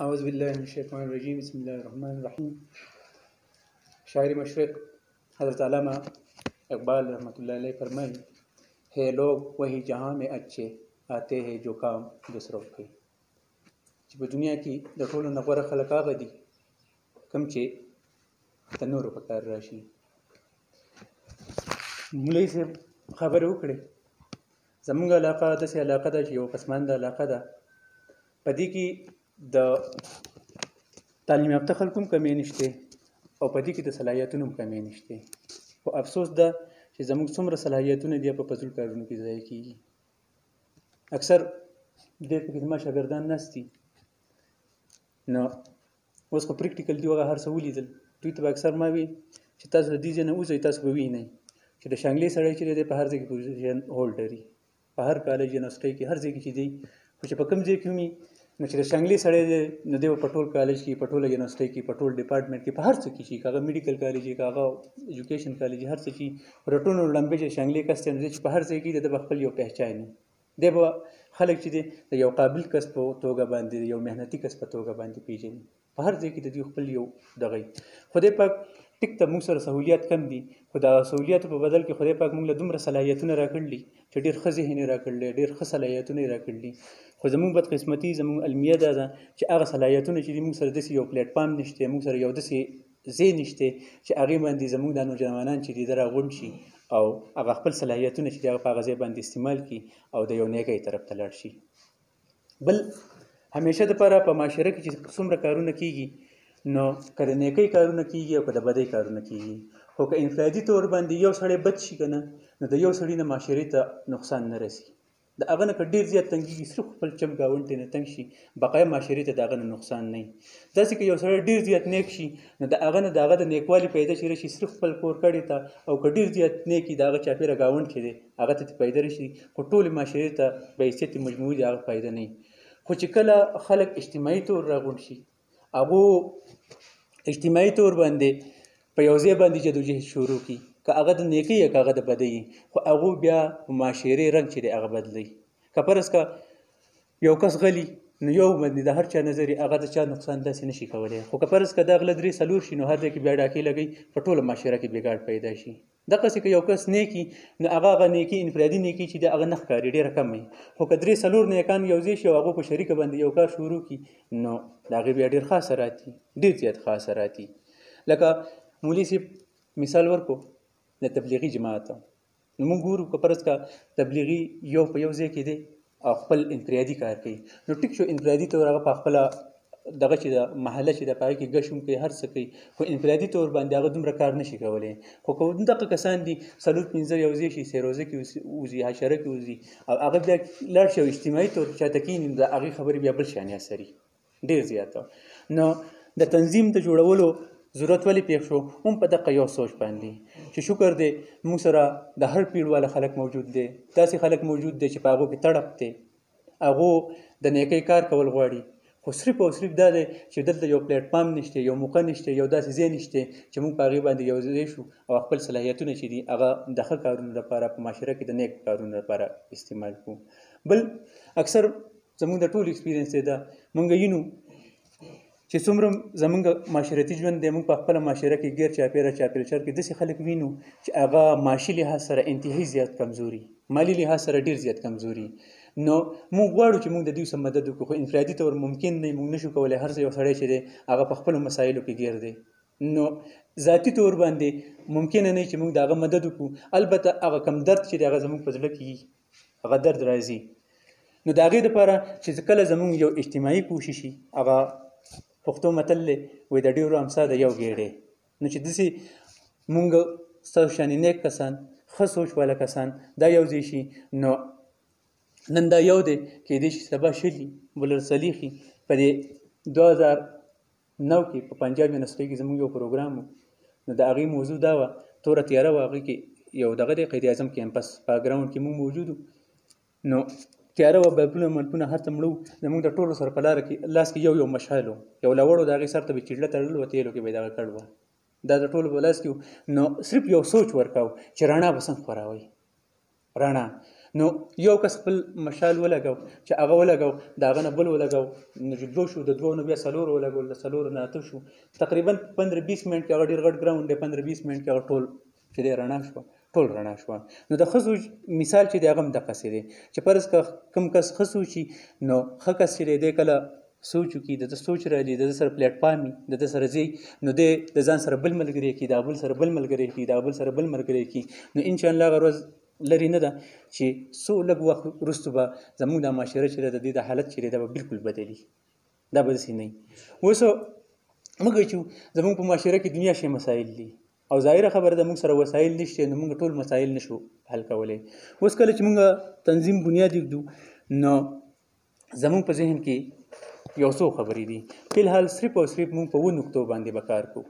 أعوذ بالله من الشیطان الرجیم بسم الله الرحمن الرحیم. شاعر مشرق حضرت علامہ اقبال رحمۃ اللہ علیہ فرمائیں ہے لوگ وہی جہاں میں اچھے آتے ہیں جو کام دوسروں کوي چې په دنیا کې د ټولو نه غوره خلک هغه دي کوم چې د نورو په کار راشي. مولوي صاحب خبرې وکړې زموږ علاقه داسې علاقه ده چې یو پسمانده علاقه ده، په دې کې د تعلیم یافته خلکو هم کمی نشته او په دې کې د صلاحیتونو هم کمی نشته. خو افسوس ده چې زموږ څومره صلاحیتونه دي په فضول کارونو کې ضایع کېږي. اکثر دې پکې زما شاګردان ناست دي، نو اوس خو پریکټیکل دي هغه هر څه ولیدل. دوی ته به اکثر ما وي چې تاسو د دې ځای نه وځئ، تاسو به وینئ چې د شانګلې سړی چې دی په هر ځای کې پوزیشن هولډر وي، په هر کالج یونیورسټۍ کې هر ځای کې چې دی. خو چې په کوم ځای کې وي نو چې د شانګلې سړی دی نو دی په ټول کالج کې، په ټوله یونیورسټۍ کې، په ټول ډپارټمنټ کې، په هر څه کې چې هغه میډیکل کالج کې، هغه ایجوکیشن کالج، هر څه چې پر ټولو لمبې چې شانګلې کس دی نو چې په هر ځای کې د خپل یو پہچان دی، به خلک چې دی د یو قابل کس په توګه باندې، یو مهنتي کس په توګه باندې پیژني. په هر ځای کې د دوی خپل یو دغه خدای پاک ټیک ته موږ سره سهولیات کم دي، خو د سهولیاتو په بدل کې خدای پاک موږ له دومره صلاحیتونه راکړلي چې ډېر ښه ذهن یې راکړلی، ډېر ښه صلاحیتونه یې راکړلي. خو زموږ بدقسمتي، زموږ المیه دا ده چې هغه صلاحیتونه چې دي موږ سره داسې یو پلیټفارم نشته، موږ سره یو داسې ځای نشته چې هغې باندې زموږ دا نوجوانان چې دي د راغونډ شي او هغه خپل صلاحیتونه چې دي هغه په هغه ځای باندې استعمال کړي او د یو نیکۍ طرف ته لاړ شي. بل همیشه دپاره په معاشره کې چې څومره کارونه کېږي نو که د نیکۍ کارونه کېږي او که د بدۍ کارونه کېږي، خو که انفرادي طور باندې یو سړی بد شي که نه نو د یو سړي نه معاشرې ته نقصان نه رسي. د هغه نه که ډېر زیات تنګېږي، صرف خپل چم ګاونډ ته نه تنګ شي، بقایا معاشرې ته د هغه نه نقصان نه وي. داسې که یو سړی ډېر زیات نیک شي نو د هغه نه د هغه د نیکوالي پیدا چې راشي صرف خپل کور کډې ته، او که ډېر زیات نیک وي د هغه چاپېره ګاونډ چې دی هغه ته پیدا راشي، خو ټولې معاشرې ته به حیثیت مجموعي د هغه فایده نه وي. خو چې کله خلک اجتماعي طور راغونډ شي، هغو اجتماعي طور باندې په یو ځای باندې جدوجهد شروع کړي، که هغه د نیکۍ یا که هغه د بدۍ، خو هغو بیا په معاشرې رنګ چې دی هغه بدلوي. که فرض که یو کس غلی نو یو باندې د هر چا نظر هغه د چا نقصان داسې نشي کولی، خو که فرض که دا غله 3-4 شي نو هر ځای کې بیا ډاکې لګوي، په ټوله معاشره کې بګاړ پیدا شي. دقسې که یو کس نیک وي نو هغه نیکي انفرادي نیکي چې دی هغه نه ښکاري، ډېره کم وي. خو که 3-4 نیکان یو ځای شي او هغو په شریکه باندې یو کار شروع کړي نو د هغې بیا ډېر ښه اثرات دي، ډېر زیات ښه اثرات دي. لکه مولوي صاحب مثال ورکړو د تبلیغي جماعت، نو موږ ګورو که فرض که تبلیغي یو په یو ځای کې دی او خپل انفرادي کار کوي نو ټیک شو، انفرادي طور هغه په خپله دغه چې د محله چې د په هغې کې ګشم کوي، هر څه کوي، خو انفرادي طور باندې هغه دومره کار نشي کولی. خو که دغه کسان دي 4-5 یو ځای شي، سیروزه کې وځي، حشره کې وځي او هغه بیا لاړ شي او اجتماعي طور چاته کښېني نو د هغې خبرې بیا بل شانې اثري ډېر زیاته. نو د تنظیم د جوړولو ضرورت ولې پېښ شو؟ هم په دغه یو سوچ باندې چې شکر دی موږ سره د هر پیړ والا خلک موجود دی، داسې خلک موجود دی چې په هغو کې تړپ دی، هغو د نیکۍ کار کول غواړي، خو صرف او صرف دا دی چې دلته یو پلیټفارم نشته، یو موقع نشته، یو داسې ځای نشته چې موږ په هغې باندې یو ځای شو او خپل صلاحیتونه چې دي هغه د ښه کارونو لپاره په معاشره کې د نیک کارونو لپاره استعمال کړو. بل اکثر زموږ د ټول ایکسپیرینس دی دا موږ وینو چې څومره زموږ معاشرتي ژوند دی، موږ په خپله معاشره کې ګیر چاپېره چاپېرچر کې داسې خلک وینو چې هغه معاشي لحاظ سره انتهایي زیات کمزوري، مالي لحاظ سره ډېر زیات کمزوري. نو موږ غواړو چې موږ د دوی سره مدد وکړو، خو انفرادي طور ممکن نه، موږ نشو کولی. هر څه یو سړی چې دی هغه په خپلو مسایلو کې ګیر دی، نو ذاتي طور باندې ممکنه نه چې موږ د هغه مدد وکړو. البته هغه کم درد چې دی هغه زموږ په زړه کې هغه درد راځي. نو د هغې دپاره چې کله زموږ یو اجتماعي کوشش وي، هغه پښتو متل دی وایي د ډېرو امسا د یو ګېډی، نو چې داسې مونږ ستاسو شانې نیک کسان، ښه سوچ والا کسان دا یو ځای شي نو نن دا یو دی کېدای شي سبا 20 بل 40. په دې 2009 کې په پنجاب یونیورسټۍ کې زموږ یو پروګرام و، نو د هغې موضوع دا وه توره تیاره وه، هغې کې یو دغه دی قید اعظم کیمپس په ګراونډ کې موږ موجود وو، نو تیاره وه، بلبونه ملپونه هر څه مړه وو. زموږ د ټولو سره په لاره کې لاس کې یو مشال و، یو لوړ و، د هغې سر ته به چیډله تړل وه، تیلو کې به یې دغه کړ وه، دا د ټولو په لاس کې و. نو صرف یو سوچ ورکاو چې رڼا به څنګه خوروئ، رڼا. نو یو کس خپل مشال ولګاو چې هغه ولګاو د هغه نه بل ولګاو نو چې دوه شو د دوه نه بیا څلور ولګول د څلور نه اته شو تقریبا 15-20 منټ کې هغه ډېر غټ ګراوند دی 15-20 منټ کې هغه ټول چې دی رڼا شوه ټول رڼا شوه نو د ښځو مثال چې دی هغه هم دقسې دی چې فرض که کوم کس ښه سوچي نو ښه کس چې دی کله سوچ وکړي د ده سوچ راځي د ده سره پلیټفارم وي د ده سره ځي نو دی د ځان سره بل ملګری کړي د بل سره بل ملګری کړي د بل سره بل ملګری کړي نو انشاءالله هغه ورځ لرې نه ده چې څو لږ وخت وروسته به زموږ دا معاشره چې ده د دې د حالت چې دی دا به بلکل بدلي دا به داسې نه وي اوس موږ چې زموږ په معاشره کې دنیا شی مسایل دي او ظاهره خبره ده موږ سره وسایل نشته نو موږ ټول مسایل نشو حل کولی اوس کله چې موږ تنظیم بنیاد ایږدو نو زموږ په ذهن کې یو څو خبرې دي فی الحال صرف او صرف موږ په 2 نقطو باندې به کار کوو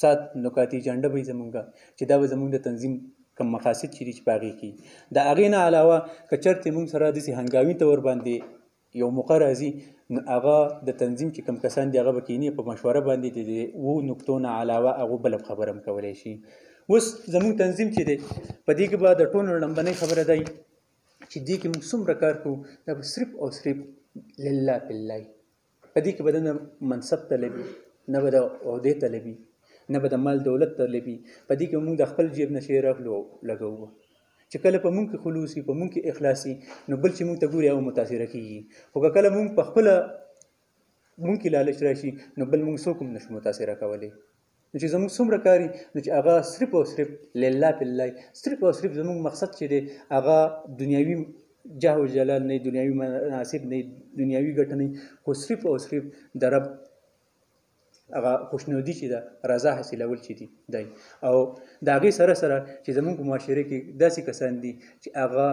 7 نکاتي جنډه به زموږ چې دا به زموږ د تنظیم کوم مقاصد چې دي چې په هغې کې د هغې نه علاوه که چېرته موږ سره داسې هنګامي طور باندې یو موقع راځي نو هغه د تنظیم چې کوم کسان دي هغه به کینې په مشوره باندې د 2 نقطو نه علاوه هغه بله خبره هم کولی شي اوس زموږ تنظیم چې دی په دې کې به د ټولو لومبنۍ خبره دی چې دې کې موږ څومره کار کوو دا به صرف او صرف لله بالله په دې کې به نه منصب طلبي نه به د عهدې طلبي نه به د مال دولت طلبي په دې کې موږ د خپل جیب نه شی راغلو لګوو چې کله په موږ کې خلوص وي په موږ کې اخلاص وي نو بل چې موږ ته ګوري هغه متاثره کېږي خو که کله موږ په خپله موږ کې لالچ راشي نو بل موږ څوک هم نشو متاثره کولی نو چې زموږ څومره کاري نو چې هغه صرف او صرف لله بالله صرف او صرف زموږ مقصد چې دی هغه دنیاوي جاه و جلال نه دنیاوي مناسب نه دنیاوي ګټه نه خو صرف او صرف د رب هغه خوشنودي چې ده رضا حاصلول چې دي دی او د هغې سره سره چې زموږ په معاشره کې داسې کسان دي چې هغه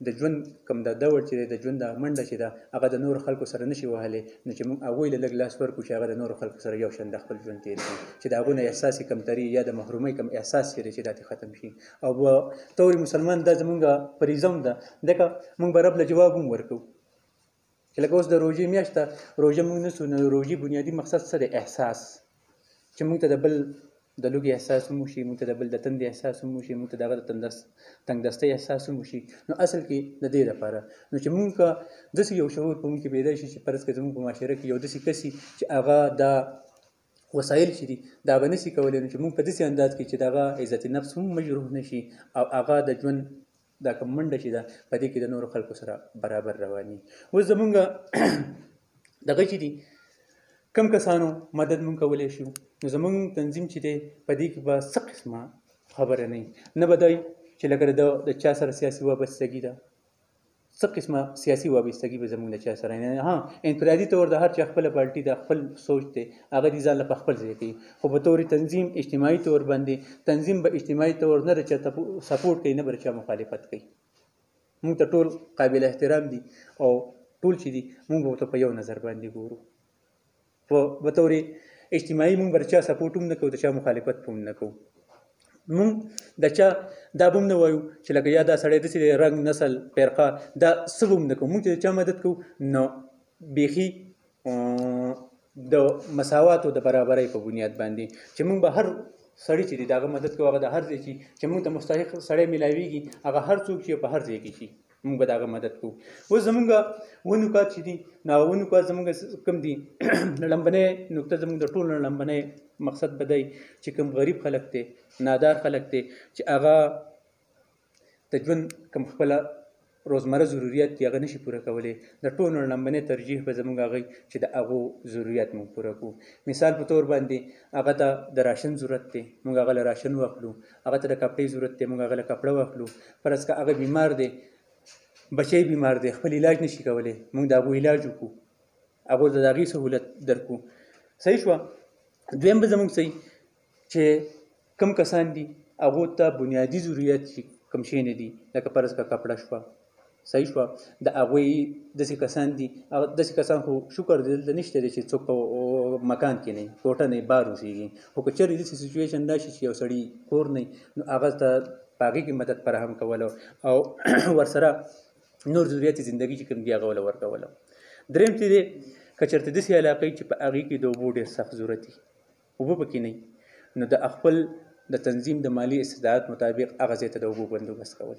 د ژوند کوم د دور چې دی د ژوند د منډه چې ده هغه د نورو خلکو سره نشي وهلی نو چې موږ هغوی له لږ لاس ورکړو چې هغه د نورو خلکو سره یو شان د خپل ژوند تېر کړي چې د هغو نه احساسي کمتري یا د محرومۍ کم احساس چې دی چې دا ختم شي او په طور مسلمان دا زموږ فریضه هم ده ځکه موږ به رب له جواب هم ورکوو چې لکه اوس د روژې میاشت ده روژه موږ نسو نو روژې بنیادي مقصد څه دی احساس چې موږ ته د بل د لوږې احساس هم وشي موږ ته د بل د تندې احساس هم وشي موږ ته د هغه د تنګدستۍ احساس هم وشي نو اصل کې د دې لپاره نو چې موږ که داسې یو شعور په موږ کې پیدا شي چې فرض کړه زموږ په معاشره کې یو داسې کس چې هغه دا وسایل چې دي دا هغه نشي کولی نو چې موږ په داسې انداز کې چې د هغه عزت نفس هم مجروح نشي او هغه د ژوند دا کوم منډه چې ده په دې کې د نورو خلکو سره برابر رواني اوس زمونږ دغه چې دي کم کسانو مدد مونږ کولی شو نو زمونږ تنظیم چې دی په دې کې به څه قسمه خبره نه به دی چې لکه د چا سره سیاسي وابستګي ده څه قسمه سیاسي وابستګي به زمونږ د چا سره نه ها انفرادي طور د هر چا خپله پارټي د خپل سوچ دی هغه دې ځان له په خپل ځای کوي خو په طور تنظیم اجتماعي طور باندې تنظیم به اجتماعي طور نه د چا سپورټ کوي نه به د چا مخالفت کوي مونږ ته ټول قابل احترام دي او ټول چې دي مونږ به ورته په یو نظر باندې ګورو په طور اجتماعي مونږ به د چا سپورټ هم نه کوو د چا مخالفت هم نه کوو مونږ د چا دا به هم نه وایو چې لکه یا دا سړی داسې رنګ نسل فرقه دا څه به هم نه کوو مونږ چې د چا مدد کوو نو بیخي د مساوات او د برابرۍ په بنیاد باندې چې مونږ به هر سړی چې دی د هغه مدد کوو هغه د هر ځای چې مونږ ته مستحق سړی میلاویږي هغه هر څوک چې په هر ځای کې شي مونږ به د هغه مدد کوو اوس زمونږ اووه نکات چې دي نو هغه اووه نکات زمونږ کوم دي لومبنۍ نکته زمونږ د ټولو نه لومبنی مقصد به دی چې کوم غریب خلک دی نادار خلک دی چې هغه د ژوند کوم خپله روزمره ضرورت دي هغه نشي پوره کولی د ټولو نه لومبنی ترجیح به زمونږ هغوی چې د هغو ضرورت مونږ پوره کړو مثال په طور باندې هغه ته د راشن ضرورت دی مونږ هغه له راشن واخلو هغه ته د کپړې ضرورت دی مونږ هغه له کپړه واخلو فرض که هغه بیمار دی بچی بیمار دی خپل علاج نشي کولی مونږ د هغو علاج وکړو هغو ته د هغې سهولت درکړو صحیح شوه دویم به زمونږ صحیح چې کم کسان دي هغو ته بنیادي ضرورت چې کوم شی نه دي لکه فرض که کپړه شوه صحیح شوه د هغوی داسې کسان دي داسې کسان خو شکر دی دلته نشته دی چې څوک په مکان کې نه کوټه نه بار اوسېږي خو که چېرې داسې سچویشن راشي چې یو سړي کور نه نو هغه ته په هغې کې مدد فراهم کولو او ورسره نور ضرورت زندګي چې کوم دي هغه وله ورکولو درېیم چې دی که چېرته داسې علاقې چې په هغې کې د اوبو ډېر سخت ضرورت وي اوبه پکې نه نو د خپل د تنظیم د مالي استطاعت مطابق هغه ځای ته د اوبو بندوبست کول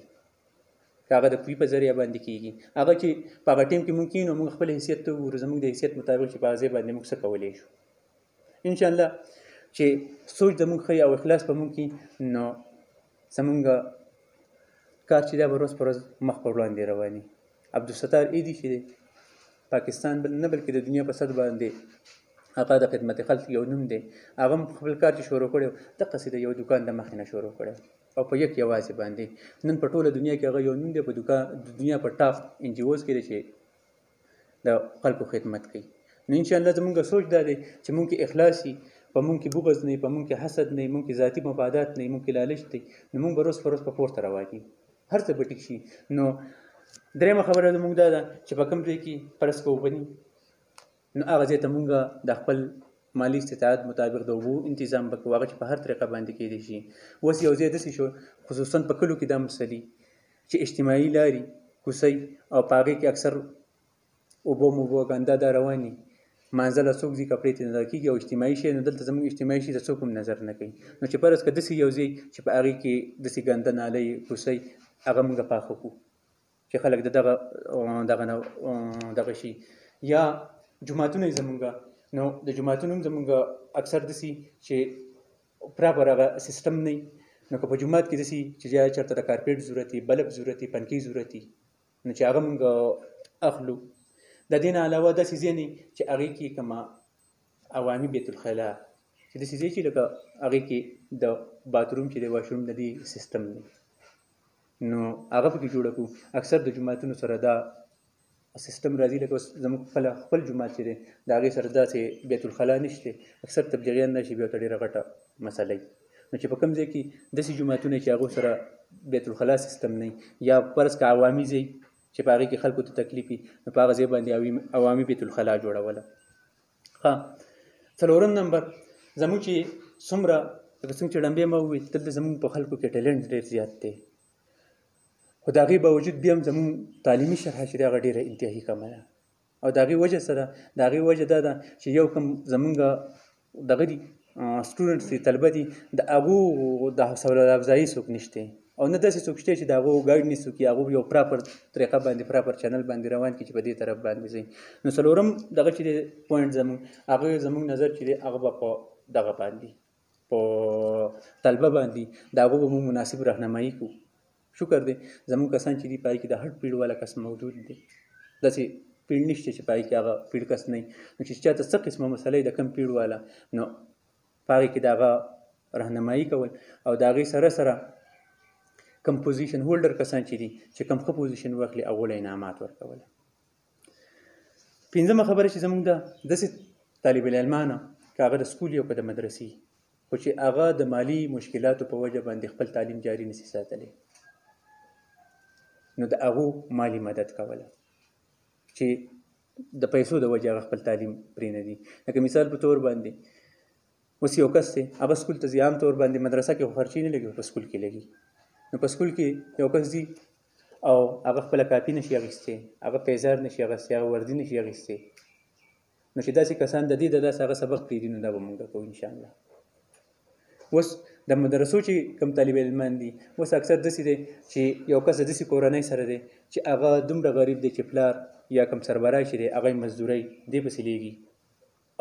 که هغه د پوی په ذریعه باندې کېږي هغه چې په هغه ټیم کې مونږ کېنو مونږ خپل حیثیت ته وګورو زموږ د حیثیت مطابق چې په هغه ځای باندې مونږ څه کولی شو انشاءالله چې سوچ زموږ ښه او اخلاص په مونږ کې نو زمونږ کار چې دا به ورځ په ورځ مخ په وړاندې رواني عبدالستار ایدي چې دی پاکستان نه بلکې د دنیا په سطح باندې هغه د خدمت خلق یو نوم دی هغه خپل کار چې شروع کړی دقسې د یو دکان د مخې نه شروع کړی او په یوازې باندې نن په ټوله دنیا کې هغه یو نوم دی په دنیا په ټاپ ان جی اوز کې دی چې د خلکو خدمت کوي نو انشاءالله زمونږ سوچ دا دی چې مونږ کې اخلاص وي په مونږ کې بغض نه په مونږ کې حسد نه مونږ کې ذاتي مفادات نه مونږ کې لالچ دی نو مونږ به روز په روز په پورته روان یو هر څه به ټیک شي نو درېیمه خبره زموږ دا ده چې په کوم ځای کې فرض که اوبه نو هغه ځای ته مونږ د خپل مالي استطاعت مطابق د اوبو انتظام به کوو هغه چې په هر طریقه باندې کېدی شي اوس یو ځای داسې شو خصوصا په کلو کې دا مسلې چې اجتماعي لارې کوڅۍ او په هغې کې اکثر اوبو موبو ګنده دا رواني منځله څوک ځي کپړې ته نظر کېږي او اجتماعي شی نو دلته زموږ اجتماعي شي ته څوک هم نظر نه کوي نو چې فرض که داسې یو ځای چې په هغې کې داسې ګنده نالۍ کوڅۍ هغه مونږ پاخه کړو چې خلک دغه شي یا جماعتونه زمونږ نو د جماعتونو هم زمونږ اکثر داسې چې پراپر هغه سیستم نه نو که په جومات کې داسې چې جای چېرته د کارپېټ ضرورت وي بلب ضرورت وي پنکۍ ضرورت وي نو چې هغه مونږ اخلو د دې نه علاوه داسې ځای نه چې هغې کې کومه عوامي بیت الخلا چې داسې ځای چې لکه هغې کې د باتروم چې د واشروم د دې سیستم دی نو هغه پکې جوړه کړو اکثر د جوماتونو سره دا سیستم راځي لکه زموږ خپل جومات چې دی د هغې سره داسې بیت الخلا نشته اکثر تبلیغیان راشي بیا ورته ډېره غټه مسله وي نو چې په کوم ځای کې داسې جوماتونه چې هغو سره بیت الخلا سیستم نه یا فرض که عوامي ځای چې په هغې کې خلکو ته تکلیف وي نو په هغه ځای باندې عوامي بیت الخلا جوړوله ښه څلورم نمبر زموږ چې څومره لکه څنګه چې ډمبې ما وویل دلته زموږ په خلکو کې ټیلنټ ډېر زیات دی خو د هغې باوجود بیا هم زموږ تعلیمي شرحه چې دی هغه ډېره انتهایي کمه ده او د هغې وجه څه ده د هغې وجه دا ده چې یو کوم زموږ دغه دي سټوډنټس دي طلبه دي د هغو د حوصله افزایي څوک نشته او نه داسې څوک شته چې د هغو ګایډ نه څوک هغو یو پراپر طریقه باندې پراپر چینل باندې روان کړي چې په دې طرف باندې ځي نو څلورم دغه چې دی پوینټ هغه زموږ نظر چې دی هغه به په دغه باندې په طلبه باندې د هغو به موږ مناسب راهنمایي کوو شکر دی زموږ کسان چې دي په هغې کې د هر پیړ والا کس موجود دی داسې پیړ نشته چې په هغې کې هغه پیړ کس نه وي نو چې چاته څه قسمه مسله د کم پیړ والا نو په هغې کې د هغه راهنمایي کول او د هغې سره سره کم پوزیشن هولډر کسان چې دي چې کم ښه پوزیشن واخلي هغو له انعامات ورکول پنځمه خبره چې زموږ ده داسې طالب العلمانه که هغه د سکول یو که د مدرسې خو چې هغه د مالي مشکلاتو په وجه باندې خپل تعلیم جاري نشي ساتلی نو د هغو مالی مدد کوله چې د پیسو د وجه هغه خپل تعلیم پرې نه دي لکه مثال په طور باندې اوس یو کس دی هغه سکول ته ځي عام طور باندې مدرسه کې خو خرچې نه لګي په سکول کې لګي نو په سکول کې یو کس دی او هغه خپله کاپي نشي اخیستی هغه پیزار نشي اخیستی هغه وردي نشي اخیستی نو چې داسې کسان د دې د داسې هغه سبق پرېږدي نو دا به موږ کوو انشاءالله اوس د مدرسو چې کوم طالب علمان دي اوس اکثر داسې دی چې یو کس د داسې کورنۍ سره دی چې هغه دومره غریب دی چې پلار یا کوم سربراه چې دی هغه مزدورۍ دې پسې لیږي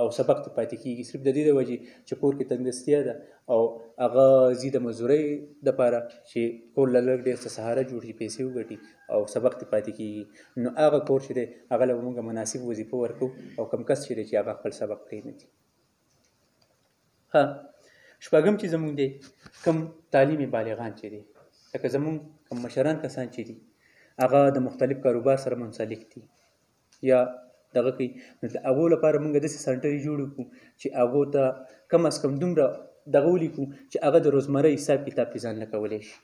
او سبق ته پاتې کېږي صرف د دې د وجې چې کور کې تنګدستیا ده او هغه ځي د مزدورۍ دپاره چې کور له لږ ډېر څه سهاره جوړ شي پیسې وګټي او سبق ته پاتې کېږي نو هغه کور چې دی هغه له موږ مناسب وظیفه ورکوو او کوم کس چې دی چې هغه خپل سبق پرېنږدي ښه شپږم چې زموږ دی کوم تعلیمي بالغان چې دی لکه زموږ کوم مشران کسان چې دي هغه د مختلف کاروبار سره منسلک دي یا دغه کوي نو د هغو لپاره موږ داسې سنټرې جوړ کړو چې هغو ته کم از کم دومره دغه ولیکو چې هغه د روزمره حساب کتاب پې ځان نه کولی شي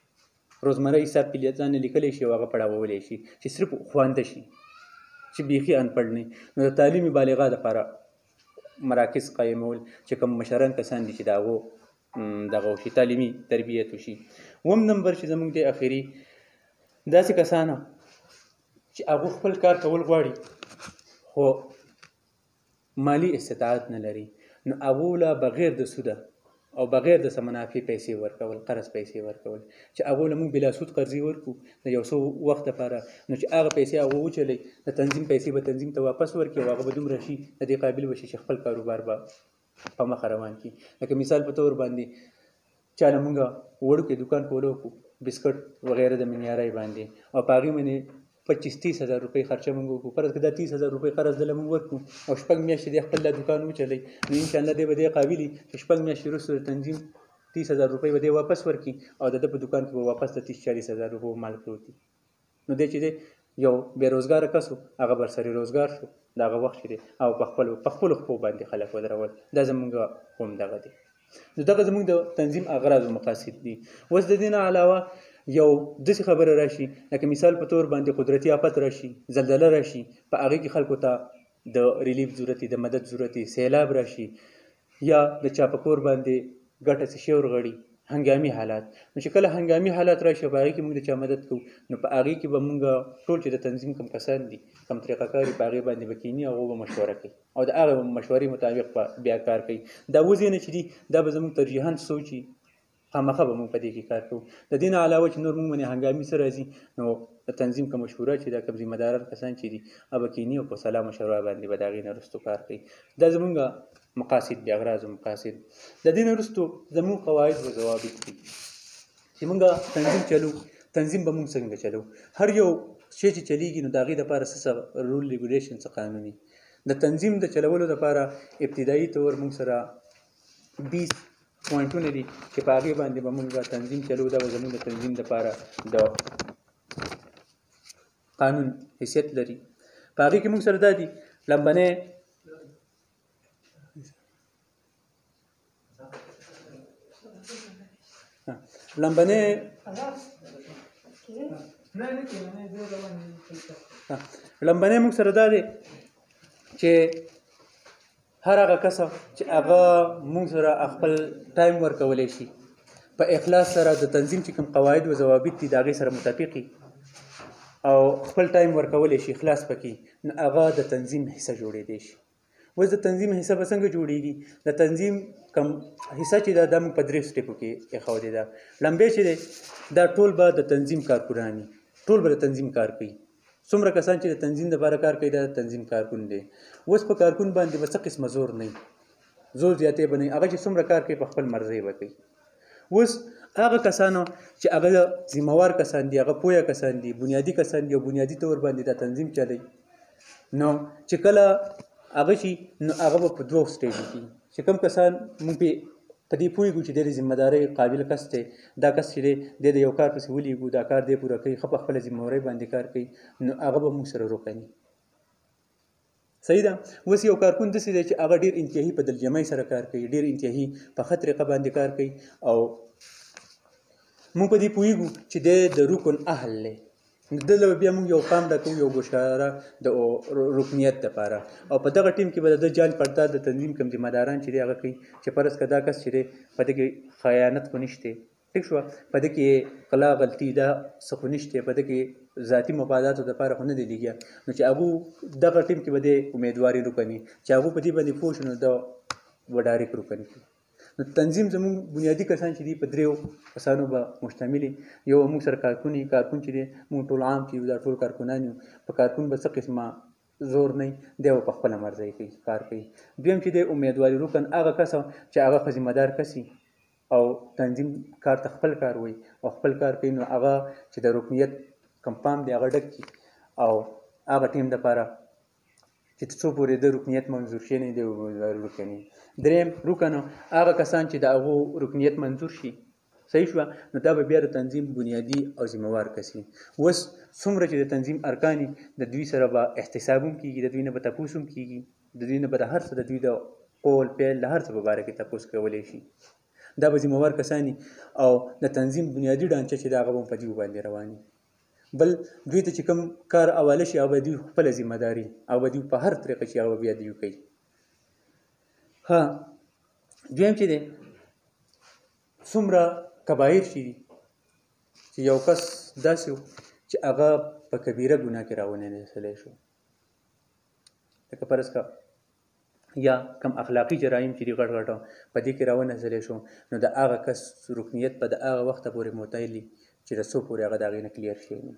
روزمره حساب پې ځان نه لیکلی شي او هغه پړاوولی شي چې صرف خوانده شي چې بیخي انپړ نه نو د تعلیمي بالغا دپاره مراکز قایمول چې کوم مشران کسان دي چې د هغو دغه وشي تعلیمي تربیت وشي اووم نمبر چې زموږ دی اخري داسې کسانه چې هغو خپل کار کول غواړي خو مالی استطاعت نه لري نو هغو له بغیر د سوده او بغیر د څه منافع پیسې ورکول، قرض پیسې ورکول چې هغو له موږ بلا سود قرضې ورکړو د یو څه وخت لپاره، نو چې هغه پیسې هغه وچلوي د تنظیم پیسې به تنظیم ته واپس ورکړي او هغه به دومره شي د دې قابل به شي چې خپل کاروبار به په مخه روان کړي. لکه مثال په طور باندې چا له موږ وړوکی دوکان کولی وکړو بسکټ وغیره د منیارۍ باندې او په هغې باندې 25-30 هزار روپۍ خرچه موږ وکړو، فرض کړه دا 30 هزار روپۍ قرض دله موږ ورکړو او 6 میاشتې دی خپل دا دوکان وچلوي، نو انشاءالله دی به دی قابل وي چې 6 میاشتې وروسته د تنظیم 30 هزار روپۍ به دی واپس ورکړي او د ده په دوکان کې به واپس د 30-40 هزار روپۍ مال پروت وي. نو دی چې دی یو بېروزګاره کس و، هغه برسري روزګار شو د هغه وخت چې دی او په خپلو خپو باندې خلک ودرول. دا زموږ هم دغه دی. نو دغه زموږ د تنظیم اغراض او مقاصد دي. اوس د دې نه علاوه یو داسې خبره راشي لکه مثال په طور باندې قدرتي آفت راشي، زلزله راشي، په هغې کې خلکو ته د ریلیف ضرورت د مدد ضرورت، سیلاب راشي یا د چا په کور باندې ګټه څه شی ورغړي، هنګامي حالات. نو چې کله هنګامي حالات راشي په هغې کې موږ د چا مدد کوو، نو په هغې کې به موږ ټول چې د تنظیم کوم کسان دي کوم طریقه کار په هغې باندې به کیني او به مشوره کوي او د هغې مشورې مطابق به بیا کار کوي. دا وځي نه چې دي دا به زموږ ترجیحاً سوچي خامخا به موږ په دې کې کار کوو. د دې نه علاوه چې نور موږ باندې هنګامي څه راځي نو د تنظیم کوم مشوره چې دا کوم ذمه داران کسان چې دي هغه کیني او په سلا مشوره باندې به د هغې نه وروستو کار کوي. دا زموږ مقاصد دي، اغراض او مقاصد. د دې نه وروستو زموږ قواعد و ضوابط دي چې موږ تنظیم چلو. تنظیم به موږ څنګه چلو؟ هر یو شی چې چلیږي نو د هغې دپاره څه رول ریګولیشن څه قانوني. د تنظیم د چلولو دپاره ابتدایي طور موږ سره 20 پوینټونه دي چې په هغې باندې به موږ تنظیم چلو. دا به زموږ د تنظیم دپاره د قانون حیثیت لري. په هغې کې موږ سره دا دي لمبنی موږ سره دا دی چې هر هغه کس چې هغه موږ سره خپل ټایم ورکولی شي په اخلاص سره د تنظیم چې کوم قواعد و ضوابط دي د هغې سره مطابقي او خپل ټایم ورکولی شي اخلاص پکې، نو هغه د تنظیم حصه جوړېدی شي. اوس د تنظیم حصه به څنګه جوړېږي؟ د تنظیم کوم حصه چې دا موږ په 3 سټیپو کې ایښودې ده. لمبې چې دی دا ټول به د تنظیم کارکونان دي، ټول به د تنظیم کار کوي. څومره کسان چې د تنظیم لپاره کار کوي دا د تنظیم کارکون دی. اوس په کارکون باندې به څه قسمه زور نه وي، زور زیاتې به نه وي، هغه چې څومره کار کوي په خپل مرضۍ به کوي. اوس هغه کسانو چې هغه ذمهوار کسان دي، هغه پوهه کسان دي، بنیادي کسان دي او بنیادي طور باندې دا تنظیم چلی، نو چې کله هغه شي نو هغه به په 2 سټیجو کې چې کوم کسان موږ په دې پوهېږو چې دی د ذمهدارۍ قابل کس دی، دا کس چې دی د یو کار پسې ولیږو دا کار دی پوره کوي، ښه په خپله ذمهوارۍ باندې کار کوي، نو هغه به موږ سره روکني. صحیح ده. اوس یو کارکون داسې دی چې هغه ډېر انتهایي په دلجمعۍ سره کار کوي، ډېر انتهایي په ښه طریقه باندې کار کوي او موږ په دې پوهېږو چې دی د رکن اهل دی. دله بیا موږ یو قام ډکوو، یو ګوشاره د رکنیت دپاره او په دغه ټیم کې به د ده جال پړتال د تنظیم کوم ذمهداران چې دی هغه کوي چې فرض که دا کس چې دی په دې کې خیانت خو نشته، ټیک شوه، په دې کې غلا غلطي دا څه خو نشته، په دې کې ذاتي مفاداتو دپاره خو نه دی لګیا، نو چې هغو دغه ټیم کې به دی امیدواري روکني چې هغو په دې باندې پوه شو نو دا به ډایرکټ روکني کوي. نو تنظیم زموږ بنیادي کسان چې دي په 3 کسانو به مشتمل. یو موږ سره کارکون چې دی موږ ټول عام چې یو دا ټول کارکنان یو، په کارکون به څه قسمه زور نه وي، دی به په خپله مرضۍ کوي کار کوي. دویم چې دی امیدواري روکن هغه کس چې هغه ښه ذمهدار کس او تنظیم کار ته خپل کار وایي او خپل کار کوي، نو هغه چې د رکنیت کوم پام دی هغه ډک کړي او هغه ټیم دپاره چې څو پورې د رکنیت منظور شي نه دی روکني. دریم رکن هغه کسان چې د هغو رکنیت منظور شي، صحیح شوه، نو دا به بیا د تنظیم بنیادي او ذمهوار کس وي. اوس څومره چې د تنظیم ارکان د دوی سره به احتساب هم کېږي، د دوی نه به تپوس هم کېږي، د دوی نه به د هر څه د دوی د قول پیل د هر څه په باره کې تپوس کولی شي. دا به ذمهوار کسان او د تنظیم بنیادي ډانچه چې د هغه به په دې باندې روان وي. بل دوی ته چې کوم کار حواله شي هغه به دوی خپله ذمهداري او به دوی په هر طریقه چې هغه بیا دوی کوي. ها دویم چې دی څومره کبایر شي چې یو کس داسې و چې هغه په کبیره ګناه کې راوننسلی شو، لکه فرض که یا کم اخلاقي جرایم چې دي غټ غټ په دې کې راونزلی شو نو د هغه کس رکنیت په د هغه وخته پورې معتایلي چې د څو پورې هغه د هغې نه کلیر شوی نه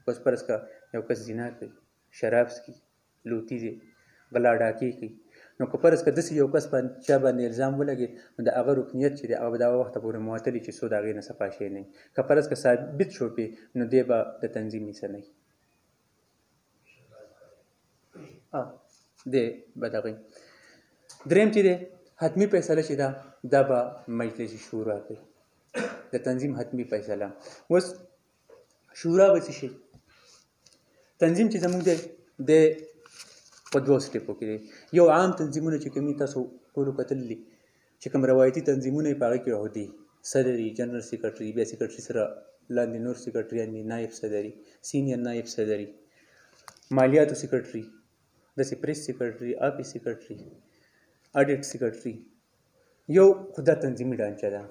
بس فرض که یو کس زنا کوي شراب څکي لوتي دی غلا ډاکې کوي نو که فرض که داسې یو کس چا باندې الزام ولګي نو د هغه رکنیت چې دی هغه به د هغه وخته پورې معطلي چې څو د هغې نه صفا شوی نه که فرض که ثابت شو پې نو دی به د تنظیم حصه نه دی به دغه دریم چې دی حتمی فیصله چې ده دا به مجلس شورا کوي د تنظیم حتمی فیصله اوس شورا به څه شي تنظیم چې زموږ دی په دوه سټیپو کې دی یو عام تنظیمونه چې کومي تاسو ټولو کتلي چې کوم روایتي تنظیمونه په هغه کې عہدې صدري جنرال سیکرټري بیا سیکرټري سره لاندې نور سیکرټریان دي نایب صدري سینیر نایب صدري مالیاتو سیکرټري داسې پریس سیکرټري آفیس سیکرټري اډیټ سیکرټري یو خدا تنظیمي ډانچه ده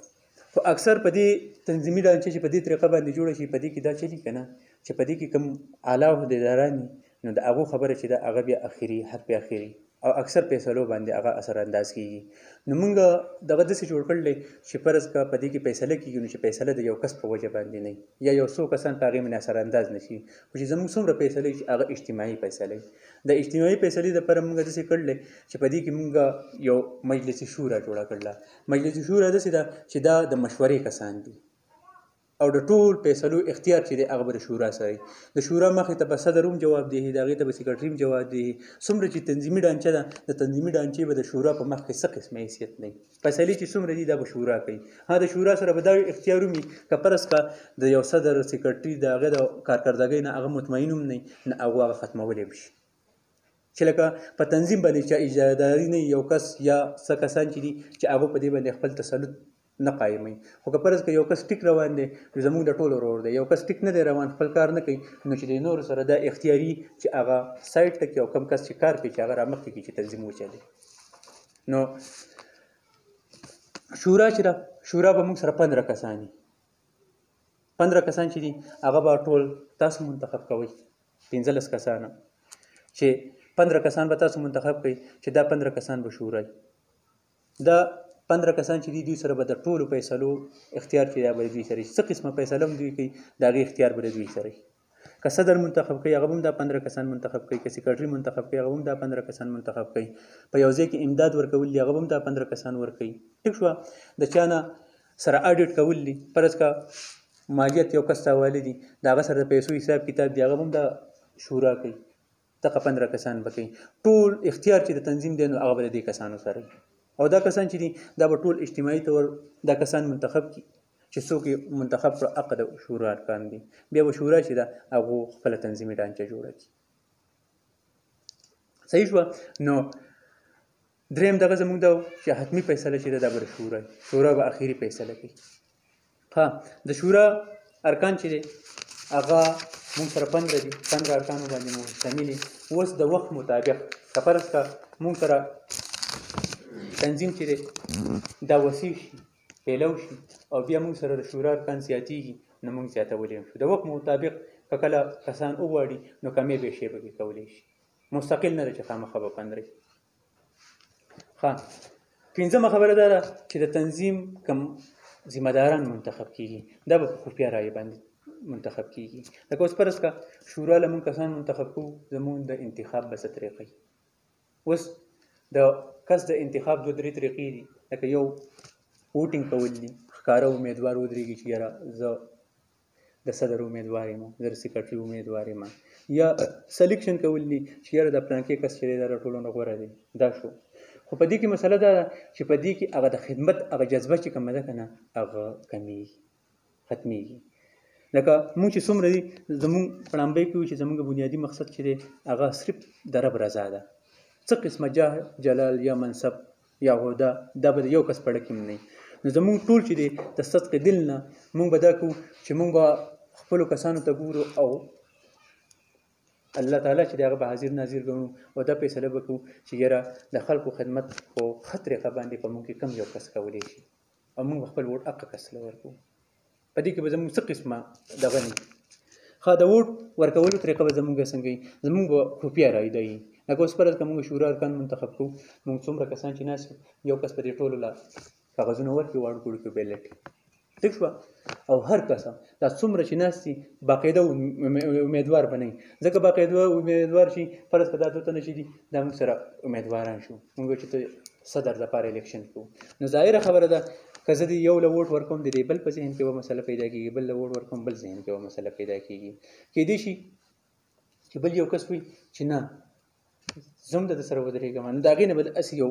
خو اکثر په دې تنظیمي ډانچه چې په دې طریقه باندې جوړه شي په دې کې دا چلی که نه چې په دې کې کوم اعلی عهدیداران دي نو د هغو خبره چې ده هغه بیا اخري حرف اخري او اکثر فیصلو باندې هغه اثر انداز کېږي نو موږ دغه داسې جوړ کړلی چې فرض که په دې کې فیصله کېږي نو چې فیصله د یو کس په وجه باندې نه یا یو څو کسان په هغې باندې اثر انداز نه شي خو چې زموږ څومره فیصلې چې هغه اجتماعي فیصلې د اجتماعي فیصلې دپاره موږ داسې کړلی چې په دې کې موږ یو مجلس شورا جوړه کړله مجلس شورا داسې ده چې دا د مشورې کسان دي او د ټول فیصلو اختیار چې دی هغه به د شورا سره د شورا مخې ته به صدر هم جواب دی د هغې ته به سیکرټري هم جواب دی څومره چې تنظیمي ډانچه ده د تنظیمي ډانچې به د شورا په مخ کې څه قسمه حیثیت نه وي فیصلې چې څومره دي دا به شورا کوي د شورا سره به دا اختیار هم وي که فرض که د یو صدر سیکرټري د هغې د کارکردګۍ نه هغه مطمئن هم نه نه هغه ختمولی به شي چې لکه په تنظیم باندې چې اجازهداري نه یو کس یا څه کسان چې دي چې هغه په دې باندې خپل تسلط نه قایموي خو که فرض که یو کس ټیک روان دی زموږ د ټولو ورور دی یو کس ټیک نه دی روان خپل کار نه کوي نو چې د نورو سره دا اختیاري چې هغه سایډ ته کړي او کم کس چې کار کوي چې هغه رامخکې کړي چې تنظیم وچلي نو شورا چې ده شورا به موږ سره 15 کسان دي 15 کسان چې دي هغه به ټول تاسو منتخب کوئ 15 کسان چې 15 کسان به تاسو منتخب کوئ چې دا 15 کسان به شورا دا 15 کسان چې دي دوی سره به د ټولو فیصلو اختیار چې دا به دوی سره څه قسمه فیصله هم دوی کوي د هغې اختیار به دوی سره که صدر منتخب کوي هغه هم دا 15 کسان منتخب کوي که سیکرټري منتخب کوي هغه هم دا 15 کسان منتخب کوي په یو ځای کې امداد ورکول دي هغه هم دا 15 کسان ورکوي ټیک شوه د چا نه سره اډیټ کول دي فرض که مالیت یو کس ته حواله دي د هغه سره د پیسو حساب کتاب دی هغه هم دا شورا کوي دغه 15 کسان به کوي ټول اختیار چې د تنظیم دی نو هغه به د دې کسانو سره او دا کسان چې دي دا به ټول اجتماعي طور دا کسان منتخب کړي چې څوک منتخب کړه هغه د شورا ارکان دي بیا به شورا چې ده هغو خپله تنظیمي ډانچه جوړه کړي صحیح شوه نو دریم دغه زموږ دا چې حتمي فیصله چې ده دا به د شورا به اخري فیصله کوي د شورا ارکان چې دی هغه موږ سره 15 دي 15 ارکانو باندې مشتمل اوس د وخت مطابق که فرض که موږ سره تنظیم چې دی دا وسیع شي پیلو شي او بیا موږ سره د شورا ارکان زیاتېږي نو موږ زیاتولی هم شو د وخت مطابق که کله کسان وغواړي نو کمې بیشې به کې کولی شي مستقل نه ده چې خامخا به 15 پنځمه خبره دا ده چې د تنظیم کم ذمه داران منتخب کیږي دا به په خفیه رایې باندې منتخب کیږي لکه اوس فرض که شورا له موږ کسان منتخب کوو زموږ د انتخاب به څه طریقې اوس د کس د انتخاب 2-3 طریقې دي لکه یو ووټینګ کول دي ښکاره امیدوار ودرېږي چې یاره زه د صدر امیدوار یم زه د سیکرټري امیدوار یم یا سلیکشن کول دي چې یاره د پلانکې کس چې دی دا له ټولو نه غوره دی دا شو خو په دې کې مسله دا ده چې په دې کې هغه د خدمت هغه جذبه چې کومه ده که نه هغه کمیږي ختمیږي لکه موږ چې څومره دي زموږ پړامبۍ کې وي چې زموږ بنیادي مقصد چې دی هغه صرف د رب رضا ده څه قسمه جاه جلال یا منصب یا عهده دا به د یو کس په ډه کې هم نه نو زموږ ټول چې دی د صدق دل نه موږ به دا کوو چې موږ به خپلو کسانو ته ګورو او الله تعالی چې دی هغه به حاضر ناظر ګڼو او دا فیصله به کوو چې یاره د خلکو خدمت په ښه طریقه باندې په موږ کې کم یو کس کولی شي او موږ خپل ووټ هغه کس له ورکوو په دې کې به زموږ څه قسمه دغه نه د ووټ ورکولو طریقه به زموږ څنګه وي زموږ به خفیه رایې دی لکه اوس فرض کړه موږ شورا ارکان منتخب کوو، موږ څومره کسان چې ناست یو کس په دې ټولو له کاغذونه ورکړي واړو کوړو کې بیلټ ټیک شوه، او هر کس دا څومره چې ناست دي باقاعده امیدوار به نه وي، ځکه باقاعده امیدوار شي فرض کړه دا دوه تنه چې دي دا موږ سره امیدواران شو، موږ چې ته صدر لپاره الیکشن کوو، نو ظاهره خبره ده که زه د یو له ووټ ورکوم د دې بل په ذهن کې به مسله پیدا کېږي، بل له ووټ ورکوم بل ذهن کې به مسله پیدا کېږي، کېدای شي چې بل یو کس وي چې نه زه هم د ده سره ودرېږم، نو د هغې نه به داسې یو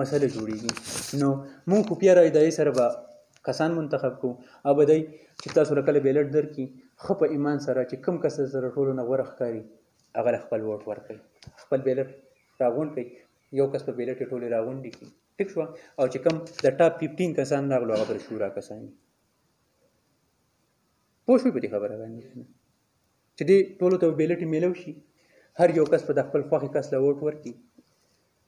مسله جوړېږي. نو موږ خو بیا رایدارۍ سره به کسان منتخب کړو او به دی چې تاسو له کله بیلټ درکړي ښه په ایمان سره چې کوم کس سره ټولو نه غوره ښکاري هغه له خپل ووټ ورکړي، خپل بیلټ راغونډ کړئ، یو کس په بیلټ یې ټولې راغونډې کړي ټیک شوه، او چې کوم د ټاپ 15 کسان راغلو هغه به د شورا کسان وي. پوه شوئ په دې خبره باندې چې دې ټولو ته بیلټ یې میلو شي، هر یو کس په د خپل خوښې کس له ووټ ورکړي،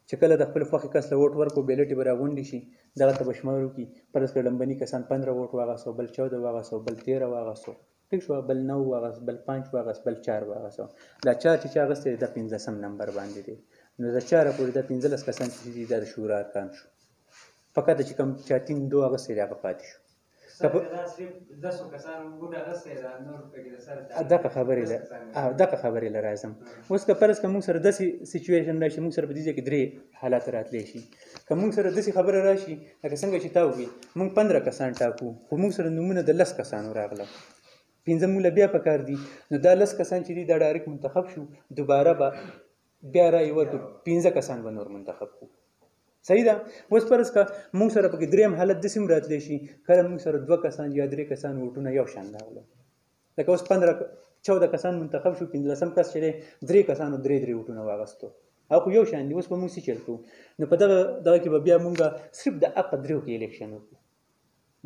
چې کله د خپل خوښې کس له ووټ ورکړو بیلټ یې به راغونډې شي، دغه ته به شمار وکړي، فرض کړه لمبني کسان 15 ووټ واغستو، بل 14 واغستو، بل 13 واغستو ټیک شوه، بل 9 واغست، بل 5 واغست، بل 4 واغستو، دا 4 چې چا اغستی دی دا 15 نمبر باندې دی، نو د 4 پورې دا 15 کسان چې دي دا د شورا ارکان شو، فقط چې کوم چا 3 2 اغستی دی هغه پاتې شو. دغه خبرې له راځم. اوس که فرض که موږ سره داسې سچویشن راشي، موږ سره په دې ځای کې 3 حالات راتلی شي، که موږ سره داسې خبره راشي لکه څنګه چې تا وویل موږ 15 کسان ټاکو خو موږ سره نومونه د 10 کسانو راغله، 15 موږ له بیا پکار دي، نو دا 10 کسان چې دي دا ډایرکټ منتخب شو، دوباره به بیا رایې ورکړو 15 کسان به نور منتخب کړو، صحیح ده. اوس فرض که موږ سره پکې دریم حالت داسې هم راتلی شي کله موږ سره 2 کسان یا 3 کسان ووټونه یو شان راغله، لکه اوس 14 کسان منتخب شو، 15 کس چې دی 3 کسانو 3 ووټونه واغستو، او خو یو شان دي، اوس به موږ څه چل کوو، نو په دغه کې به بیا موږ صرف د هغه 3 کې الیکشن وکړو،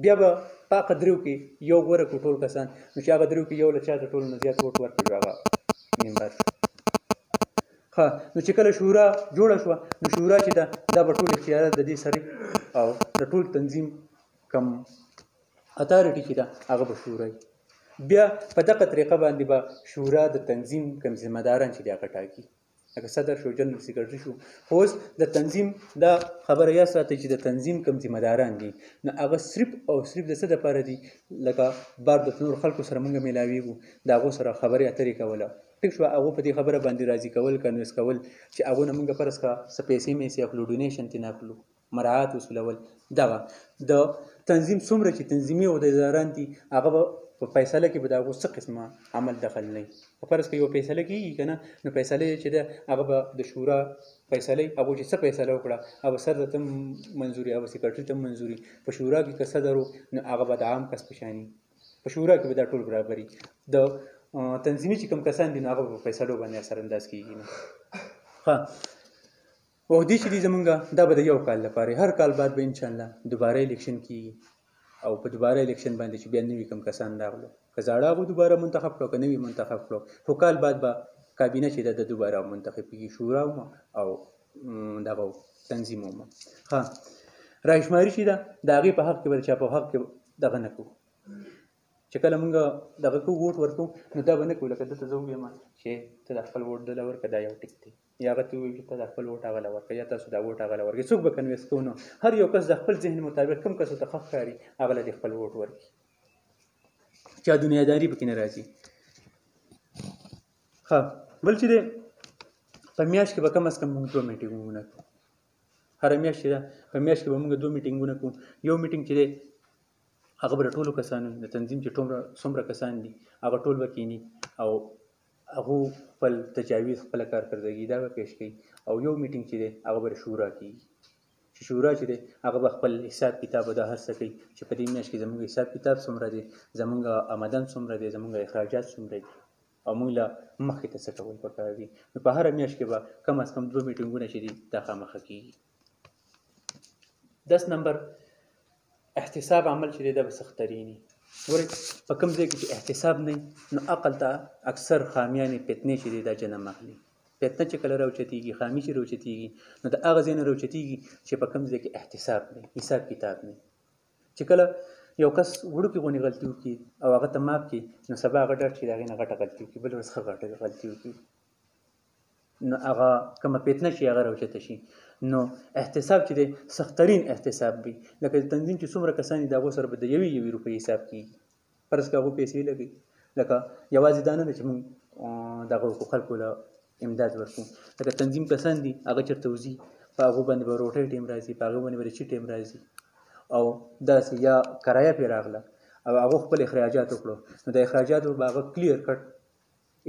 بیا به په هغه 3 کې یو غوره کړو ټول کسان، نو چې هغه 3 کې یو له چا ته ټولو نه زیات ووټ ورکړي هغه ممبر شو. نو چې کله شورا جوړه شوه، نو شورا چې ده دا به ټول اختیارات د دې سره او د ټول تنظیم کم اتارټي چې ده هغه به شورا وي، بیا په دغه طریقه باندې به شورا د تنظیم کم ذمه داران چې دي هغه ټاکي، لکه صدر شو، جنرال سیکرټري شو، خو اوس د تنظیم دا خبره یا ساتئ چې د تنظیم کم ذمه داران دي نو هغه صرف او صرف د څه دپاره دي، لکه بعد د نور خلکو سره موږ میلاویږو د هغو سره خبرې اترې کوله ټیک شوه، هغو په دې خبره باندې راضي کول کنوینس کول چې هغو نه موږ فرض کړه څه پیسې میسې اخلو، ډونیشن ترې نه اخلو، مراعات وصولول، دغه د تنظیم څومره چې تنظیمي عهدهداران دي هغه به په فیصله کې به د هغو څه قسمه عمل دخل نه وي، په فرض که یو فیصله کېږي که نه نو فیصله چې ده هغه به د شورا فیصله هغو چې څه فیصله وکړه هغه صدر ته منظوري، هغه سیکرټري ته منظوري، په شورا کې که صدر و نو هغه به د عام کس په شاني، په شورا کې به دا ټول برابري، د تنظیمي چې کوم کسان دي نو هغه په فیصلو باندې اثرانداز کېږي نه. عهدې چې دي زمونږ دا به د یو کال لپاره، هر کال بعد به انشاءالله دوباره الیکشن کېږي، او په دوباره الیکشن باندې چې بیا نوي کوم کسان راغلو که زاړه هغو دوباره منتخب کړو که نوي منتخب کړو، خو کال بعد به کابینه چې ده د دوباره منتخب کېږي، شورا ومه او دغه تنظیم ومه. رایشماري چې ده د هغې په حق کې به د چا په حق کې دغه نه کوو، چې کله موږ دغه کوو ووټ ورکوو نو دا به نه کوو لکه دلته زه ووایم چې ته د خپل ووټ دله ورکړه دا یو ټیک دی، یا هغه ته ووایو چې ته د خپل ووټ هغه له ورکړه، یا تاسو دا ووټ هغه له ورکړئ، څوک به کنوینس کوو نو هر یو کس د خپل ذهن مطابق کوم کس ته ښه ښکاري هغه له دې خپل ووټ ورکړي، چا دنیاداري پکې نه راځي. بل چې دی په میاشت کې به کم از کم موږ 2 میټینګونه کوو، هره میاشت چې ده په میاشت کې به موږ 2 میټینګونه کوو، یو میټینګ چې دی هغه به د ټولو کسانو د تنظیم چې څومره کسان دي هغه ټول به کښېني او هغو خپل تجاویز خپله کارکردګي دا به پیش کوي، او یو میټینګ چې دی هغه به د شورا کېږي، چې شورا چې دی هغه به خپل حساب کتاب او دا هر څه کوي چې په دې میاشت کې زموږ حساب کتاب څومره دی، زموږ آمدن څومره دی، زموږ اخراجات څومره دي، او موږ له مخکې ته څه کول پکار دي. نو په هره میاشت کې به کم از کم 2 میټینګونه چې دي دا خامخا کېږي. 10 نمبر احتساب عمل چې دی دا به سخترین وي، ګورئ په کوم ځای کې چې احتساب نه وي نو عقل ته اکثر خامیانې فتنې چې دی دا جنم اخلي، فتنه چې کله راوچتېږي، خامي چې راوچتېږي نو د هغه ځای نه راوچتېږي چې په کوم ځای کې احتساب نه وي، حساب کتاب نه وي، چې کله یو کس وړوکې غونې غلطي وکړي او هغه ته معاف کړي نو سبا هغه ډر چې د هغې نه غټه غلطي وکړي، بل ورځ ښه غټه غلطي وکړي. نو هغه کومه فتنه چې هغه راوچته شي. نو احتساب چې دی سخترین احتساب وي. لکه تنظیم چې څومره کسان دي د هغو سره به د یوې روپۍ حساب کېږي. فرض که هغو پیسې لګوي، لکه یوازې دا نه ده چې موږ دغه خلکو له امداد ورکوو. لکه تنظیم کسان دي هغه چېرته وځي، په هغو باندې به روټۍ ټیم راځي، په هغو باندې به رچي ټیم راځي، او داسې یا کرایه پرې راغله او هغو خپل اخراجات وکړو، نو د اخراجاتو به هغه کلیر کټ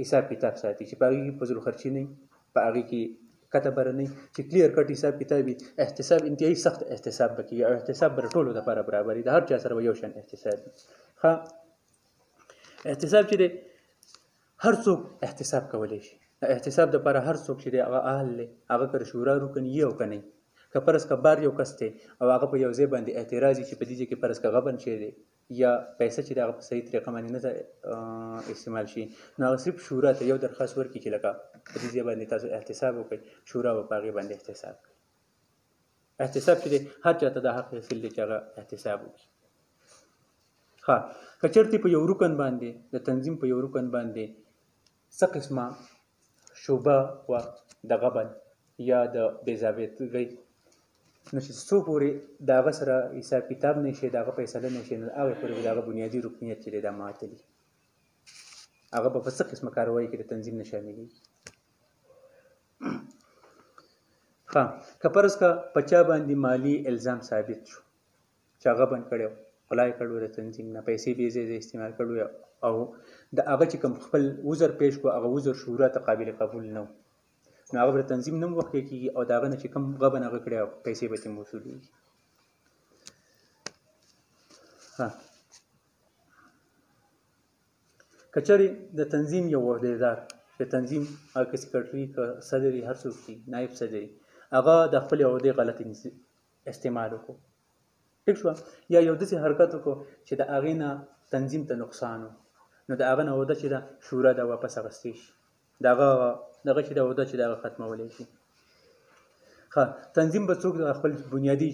حساب کتاب ساتي چې په هغې کې فضل خرچي نه وي، په هغې کې کته بره نه وي، چې کلیر کټ حساب کتاب وي. احتساب انتهایي سخت احتساب به کېږي او احتساب به د ټولو دپاره برابر وي، د هر چا سره به یو شان احتساب وي. ښه، احتساب چې دی هر څوک احتساب کولی شي. د احتساب دپاره هر څوک چې دی هغه اهل دی، هغه که د شورا رکن یي او که نه وي. که فرض که بار یو کس دی او هغه په یو ځای باندې اعتراض وي چې په دې ځای کې فرض که غبن شی دی یا پیسه چې د هغه په صحیح طریقه باندې نه استعمال شي، نو هغه صرف شورا ته یو درخواست ورکړي چې لکه په دې ځای باندې تاسو احتساب وکړئ، شورا به په هغې باندې احتساب کوي. احتساب چې دی هر چا ته دا حق حاصل دی چې هغه احتساب وکړي. ښه، که چېرته په یو رکن باندې د تنظیم په یو رکن باندې څه قسمه شوبه وه د غبن یا د بې ضابطګۍ، نو چې څو پورې د هغه سره حساب کتاب نه شي، د هغه فیصله نه شي، نو هغې پورې به د هغه بنیادي رکنیت چې دی دا معطلي، هغه به په څه قسمه کاروایي کې د تنظیم نه شاملېږي. ښه، که فرض که په چا باندې مالي الزام ثابت شو چې هغه بند کړی و، غلا یې کړی و د تنظیم نه، پیسې بې ځایه استعمال کړی و، او د هغه چې کوم خپل عذر پیش کړو هغه عذر شورا ته قابل قبول نه و، نو هغه به د تنظیم نه وخت کېږي او د هغه نه چې کوم غبن هغه کړی او پیسې به ترې وصولېږي. ها، که چېرې د تنظیم یو عهدیدار چې تنظیم هغه که سکرټري که صدر هر څوک شي، نایب صدر، هغه د خپلې عهدې غلط استعمال وکړو، ټیک شوه، یا یو داسې حرکت وکړو چې د هغې نه تنظیم ته نقصان و، نو د هغه نه عهده چې ده شورا ده واپس اخیستی شي، د هغه چې د عهده چې د هغه ختمولی شي. ښه، تنظیم به څوک د خپل بنیادي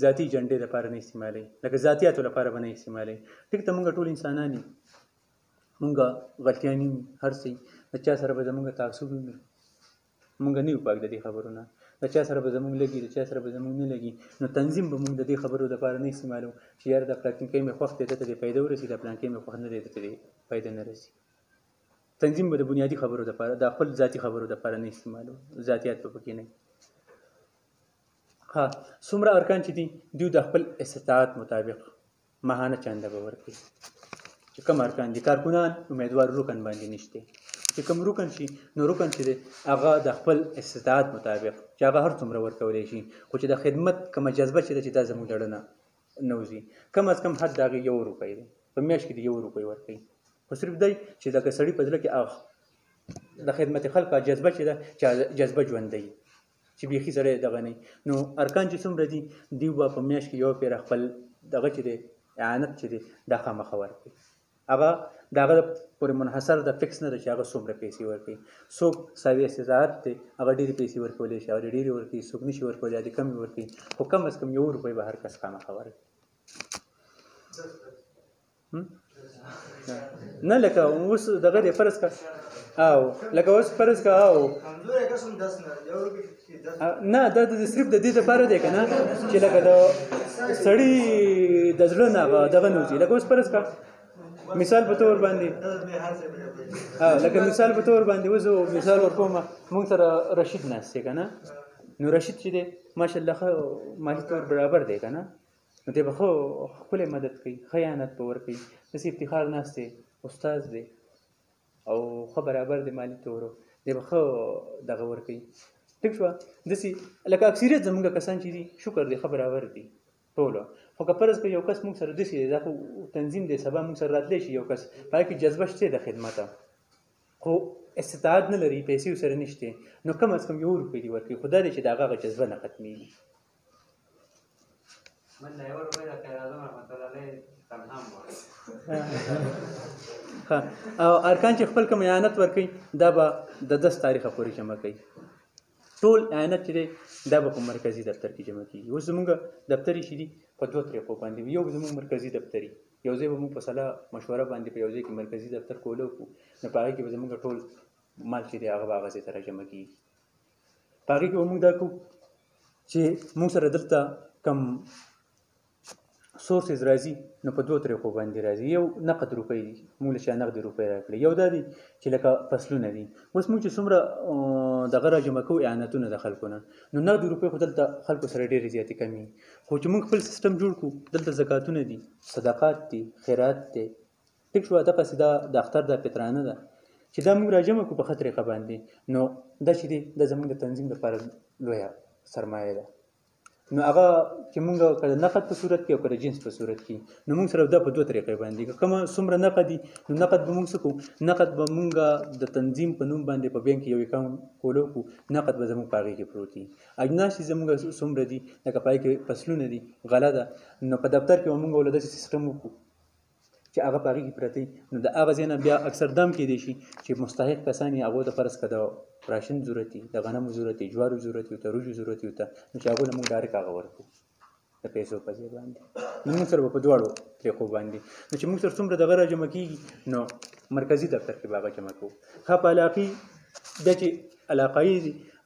ذاتي ایجنډې لپاره نه استعمالوي، لکه ذاتیاتو لپاره به نه استعمالوي. ټیک ته موږ ټول انسانان یو، موږ غلطیان یو، هر څه، د چا سره به زموږ تعصب وي، موږ نه یو پاک د دې خبرو نه، د چا سره به زموږ لګي، د چا سره به زموږ نه لګي، نو تنظیم به موږ د دې خبرو لپاره نه استعمالوو چې یاره د پلانکۍ مې خوښ دی، دته دې فایده ورسي، د پلانکۍ مې خوښ نه دی، دته دې فایده نه رسي. تنظیم به د بنیادي خبرو لپاره، د خپل ذاتي خبرو لپاره نه استعمالوو، ذاتیات به پکې نه وي. ها، څومره ارکان چې دي دوی د خپل استطاعت مطابق ماهانه چنده به ورکوي. چې کوم ارکان دي، کارکنان امیدوار رکن باندې نشته، چې کوم رکن شي نو رکن چې دی هغه د خپل استطاعت مطابق چې هغه هر څومره ورکولی شي، خو چې د خدمت کومه جذبه چې ده چې دا زموږ زړه نه وځي، کم از کم حد د هغې 1 روپۍ دی، په میاشت کې د 1 روپۍ ورکوي، خو صرف دی چې لکه سړي په زړه کې د خدمت خلق جذبه چې ده چې جذبه ژوندی چې بیخي سړی دغه نه. نو ارکان چې څومره دي دوی به په میاشت کې 1 پیره خپل دغه چې دی اعانت چې دی دا خامخا ورکوي، هغه د هغه پورې منحصر د فکس نه ده چې هغه څومره پیسې ورکوي. څوک صاحب استطاعت دی هغه ډېرې پیسې ورکولی شي او ډېرې ورکوي، څوک نشي ورکولی د کمې ورکوي، خو کم از کم 1 روپۍ به هر کس خامخا ورکوي. نه لکه اوس دغه دی فرض که او لکه اوس فرض که او نه دا صرف د دې دپاره دی که نه چې لکه د سړي د زړه نه دغه نه وځي. لکه اوس فرض که مثال په تور باندې لکه مثال په تور باندې اوس مثال ورکوم، موږ سره رشید ناست دی که نه، نو رشید چې دی ماشاءالله ښه مالي طور برابر دی که نه، نو دی به ښه ښکلی مدد کوي، ښه اعانت به ورکوي، داسې افتخار ناست دی، استاذ دی او ښه برابر دی مالي طورو، دی به ښه دغه ورکوي. ټیک شوه، داسې لکه اکثریت زموږ کسان چې دي شکر دی ښه برابر دي ټولو، خو که فرض که یو کس موږ سره داسې دی، دا خو تنظیم دی، سبا موږ سره راتلی شي یو کس په هغې کې جذبه شته د خدمته، خو استطاعت نه لري، پیسې ورسره نشته، نو کم از کم 1 روپۍ دې ورکوي، خو دا دی چې د هغه جذبه نه ختمېږي. او ارکان چې خپل کوم اعانت ورکوي دا به د 10 تاریخه پورې جمع کوي، ټول اعانت چې دی دا به په مرکزي دفتر کې جمع کېږي. اوس زموږ دفتري چې دي په 2 طریقو باندې، یو زموږ مرکزي دفتري، یو ځای به موږ په صلاح مشوره باندې په یو ځای کې مرکزي دفتر کولی وکړو، نو په هغې کې به زموږ ټول مال چې دی هغه به هغه ځای ته راجمع کېږي، په هغې کې به موږ دا کوو چې موږ سره دلته کم سورسز راځي نو په دوه طریقو باندې راځي. یو نقد روپۍ دي، موږ له چا نقد روپۍ راکړي. یو دا دی چې لکه فصلونه دي. اوس موږ چې څومره دغه راجمع کوو اعانتونه د خلکو نه، نو نقد روپۍ خو دلته خلکو سره ډېرې زیاتې کمې وي. خو چې موږ خپل سیستم جوړ کړو، دلته زکاتونه دي، صدقات دي، خیرات دی، ټیک شو. دغسې دا د اختر دا فطرانه ده چې دا موږ راجمع کړو په ښه طریقه باندې، نو دا چې دی دا زموږ د تنظیم لپاره لویه سرمایه ده. نو هغه چې موږ که د نقد په صورت کې او که د جنس په صورت کې، نو موږ سره دا په دوه طریقې باندې که کومه څومره نقد دي، نو نقد به موږ څه کوو، نقد به موږ د تنظیم په نوم باندې په بینک کې یو اکاونټ فولو کړو، نقد به زموږ په هغې کې پروت وي. اجناس چې زموږ څومره دي لکه په هغې کې فصلونه دي، غله ده، نو په دفتر کې به موږ له داسې سیسټم وکړو چې هغه په هغې کې پرته وي. نو د هغه ځای نه بیا اکثر دام کېدی شي چې مستحق کسان یې هغو ته فرض که د راشن ضرورت وي، د غنمو ضرورت وي، جوارو ضرورت وي، تروجو ضرورت وي ورته، نو چې هغو له موږ ډایرکټ هغه ورکړو د پیسو په ځای باندې. نو موږ سره به په دواړو طریقو باندې، نو چې موږ سره څومره دغه را جمع کېږي، نو مرکزي دفتر کې به هغه جمع کوو. ښه په علاقې بیا چې علاقایي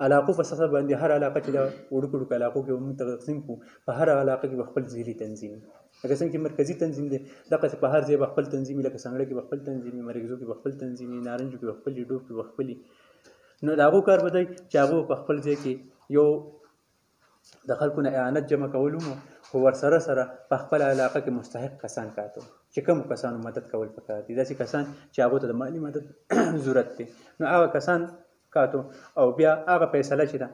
علاقو په اساس باندې هر علاقه چې د وړوکو وړوکو علاقو کې موږ تقسیم کړو، په هر علاقه کې به خپل ځېلي تنظیم وي. لکه څنګه چې مرکزي تنظیم دی، دغسې په هر ځای به خپل تنظیم وي. لکه سنګړه کې به خپل تنظیم وي، مرکزو کې به خپل تنظیم وي، نارنجو کې به خپل وي، ډوب کې به خپل وي. نو د هغو کار به دی چې هغو په خپل ځای کې یو د خلکو نه اعانت جمع کولو مو، خو ورسره سره په خپل علاقه کې مستحق کسان کاته چې کومو کسانو مدد کول پکار دي، داسې کسان چې هغو ته د مالي مدد ضرورت دی، نو هغه کسان کاتو. او بیا هغه فیصله چې ده